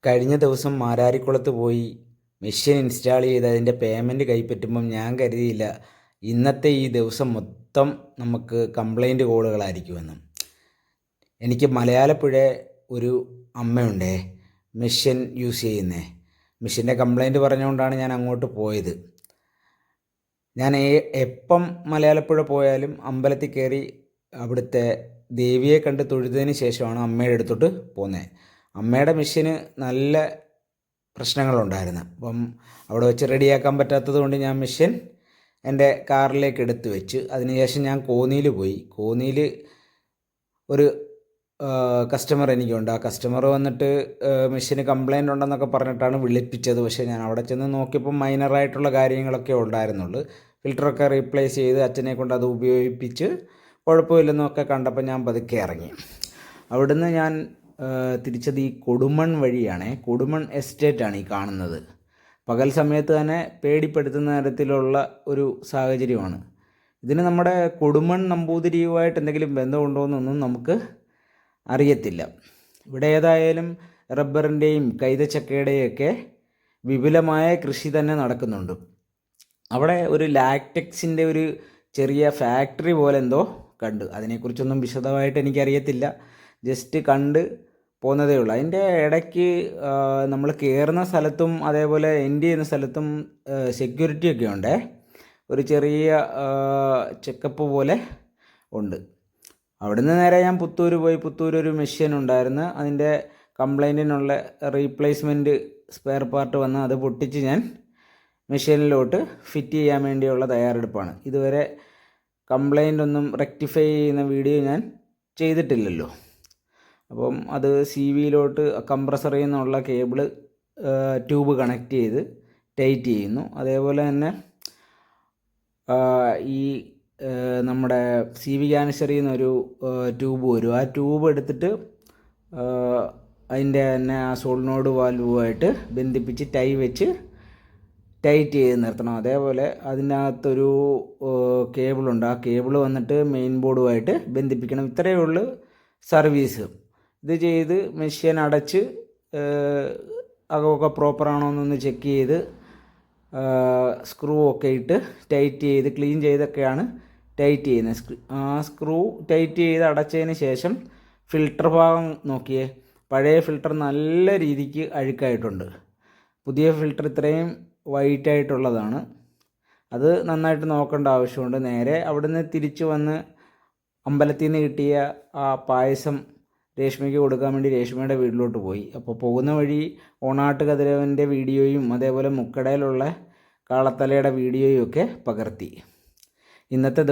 കഴിഞ്ഞ ദിവസം മാരാരിക്കുളത്ത് പോയി മെഷീൻ ഇൻസ്റ്റാൾ ചെയ്ത് അതിൻ്റെ പേയ്മെൻറ്റ് കൈപ്പറ്റുമ്പം ഞാൻ കരുതിയില്ല ഇന്നത്തെ ഈ ദിവസം മൊത്തം നമുക്ക് കംപ്ലൈൻറ്റ് കോളുകളായിരിക്കുമെന്നും. എനിക്ക് മലയാലപ്പുഴ ഒരു അമ്മയുണ്ടേ മെഷീൻ യൂസ് ചെയ്യുന്നേ. മെഷീൻ്റെ കംപ്ലൈൻറ്റ് പറഞ്ഞുകൊണ്ടാണ് ഞാൻ അങ്ങോട്ട് പോയത്. ഞാൻ എപ്പം മലയാലപ്പുഴ പോയാലും അമ്പലത്തിൽ കയറി അവിടുത്തെ ദേവിയെ കണ്ട് തൊഴുതതിന് ശേഷമാണ് അമ്മയുടെ അടുത്തോട്ട് പോകുന്നത്. അമ്മയുടെ മെഷീന് നല്ല പ്രശ്നങ്ങളുണ്ടായിരുന്നു. അപ്പം അവിടെ വെച്ച് റെഡിയാക്കാൻ പറ്റാത്തത് കൊണ്ട് ഞാൻ മെഷീൻ എൻ്റെ കാറിലേക്ക് എടുത്തു വെച്ച് അതിനുശേഷം ഞാൻ കോന്നിയിൽ പോയി. കോന്നിയിൽ ഒരു കസ്റ്റമർ എനിക്കുണ്ട്. ആ കസ്റ്റമർ വന്നിട്ട് മെഷീന് കംപ്ലൈൻ്റ് ഉണ്ടെന്നൊക്കെ പറഞ്ഞിട്ടാണ് വിളിപ്പിച്ചത്. പക്ഷേ ഞാൻ അവിടെ ചെന്ന് നോക്കിയപ്പോൾ മൈനറായിട്ടുള്ള കാര്യങ്ങളൊക്കെ ഉണ്ടായിരുന്നുള്ളൂ. ഫിൽറ്ററൊക്കെ റീപ്ലേസ് ചെയ്ത് അച്ഛനെ കൊണ്ട് അത് ഉപയോഗിപ്പിച്ച് കുഴപ്പമില്ലെന്നൊക്കെ കണ്ടപ്പോൾ ഞാൻ പതുക്കെ ഇറങ്ങി. അവിടുന്ന് ഞാൻ തിരിച്ചത് ഈ കൊടുമൺ വഴിയാണ്. കൊടുമൺ എസ്റ്റേറ്റാണ് ഈ കാണുന്നത്. പകൽ സമയത്ത് തന്നെ പേടിപ്പെടുത്തുന്ന തരത്തിലുള്ള ഒരു സാഹചര്യമാണ്. ഇതിന് നമ്മുടെ കൊടുമൺ നമ്പൂതിരിയുമായിട്ട് എന്തെങ്കിലും ബന്ധമുണ്ടോ എന്നൊന്നും നമുക്ക് അറിയത്തില്ല. ഇവിടെ ഏതായാലും റബ്ബറിൻ്റെയും കൈതച്ചക്കയുടെയും ഒക്കെ വിപുലമായ കൃഷി തന്നെ നടക്കുന്നുണ്ട്. അവിടെ ഒരു ലാക്ടെക്സിൻ്റെ ഒരു ചെറിയ ഫാക്ടറി പോലെ എന്തോ കണ്ടു. അതിനെക്കുറിച്ചൊന്നും വിശദമായിട്ട് എനിക്കറിയത്തില്ല. ജസ്റ്റ് കണ്ട് പോകുന്നതേ ഉള്ളൂ. അതിൻ്റെ ഇടയ്ക്ക് നമ്മൾ കയറുന്ന സ്ഥലത്തും അതേപോലെ എൻഡ് ചെയ്യുന്ന സ്ഥലത്തും സെക്യൂരിറ്റി ഒക്കെ ഉണ്ട്. ഒരു ചെറിയ ചെക്കപ്പ് പോലെ ഉണ്ട്. അവിടുന്ന് നേരെ ഞാൻ പുത്തൂർ പോയി. പുത്തൂർ ഒരു മെഷീൻ ഉണ്ടായിരുന്നു. അതിൻ്റെ കംപ്ലൈൻറ്റിനുള്ള റീപ്ലേസ്മെൻറ്റ് സ്പെയർ പാർട്ട് വന്ന് അത് പൊട്ടിച്ച് ഞാൻ മെഷീനിലോട്ട് ഫിറ്റ് ചെയ്യാൻ വേണ്ടിയുള്ള തയ്യാറെടുപ്പാണ്. ഇതുവരെ കംപ്ലൈൻ്റ് ഒന്നും റെക്ടിഫൈ ചെയ്യുന്ന വീഡിയോ ഞാൻ ചെയ്തിട്ടില്ലല്ലോ. അപ്പം അത് സി വിയിലോട്ട് കംപ്രസറിൽ നിന്നുള്ള കേബിള് ട്യൂബ് കണക്ട് ചെയ്ത് ടൈറ്റ് ചെയ്യുന്നു. അതേപോലെ തന്നെ ഈ നമ്മുടെ സി വി ക്യാനിസ്റ്ററിൽ നിന്നൊരു ട്യൂബ് വരും. ആ ട്യൂബ് എടുത്തിട്ട് അതിൻ്റെ തന്നെ ആ സോളിനോഡ് വാൽവുമായിട്ട് ബന്ധിപ്പിച്ച് ടൈ വെച്ച് ടൈറ്റ് ചെയ്ത് നിർത്തണം. അതേപോലെ അതിനകത്തൊരു കേബിളുണ്ട്. ആ കേബിൾ വന്നിട്ട് മെയിൻ ബോർഡുമായിട്ട് ബന്ധിപ്പിക്കണം. ഇത്രയേ ഉള്ളൂ സർവീസ്. ഇത് ചെയ്ത് മെഷീൻ അടച്ച് അകമൊക്കെ പ്രോപ്പറാണോ എന്നൊന്ന് ചെക്ക് ചെയ്ത് സ്ക്രൂ ഒക്കെ ഇട്ട് ടൈറ്റ് ചെയ്ത് ക്ലീൻ ചെയ്തൊക്കെയാണ് ടൈറ്റ് ചെയ്യുന്നത്. ആ സ്ക്രൂ ടൈറ്റ് ചെയ്ത് അടച്ചതിന് ശേഷം ഫിൽട്ടർ ഭാഗം നോക്കിയേ. പഴയ ഫിൽട്ടർ നല്ല രീതിക്ക് അഴുക്കായിട്ടുണ്ട്. പുതിയ ഫിൽട്ടർ ഇത്രയും വൈറ്റായിട്ടുള്ളതാണ്. അത് നന്നായിട്ട് നോക്കേണ്ട ആവശ്യമുണ്ട്. നേരെ അവിടുന്ന് തിരിച്ചു വന്ന് അമ്പലത്തിൽ നിന്ന് കിട്ടിയ ആ പായസം രേഷ്മയ്ക്ക് കൊടുക്കാൻ വേണ്ടി രേഷ്മയുടെ വീട്ടിലോട്ട് പോയി. അപ്പോൾ പോകുന്ന വഴി ഓണാട്ട് കതിരവൻ്റെ വീഡിയോയും അതേപോലെ മുക്കടയിലുള്ള കാളത്തലയുടെ വീഡിയോയും ഒക്കെ പകർത്തി. ഇന്നത്തെ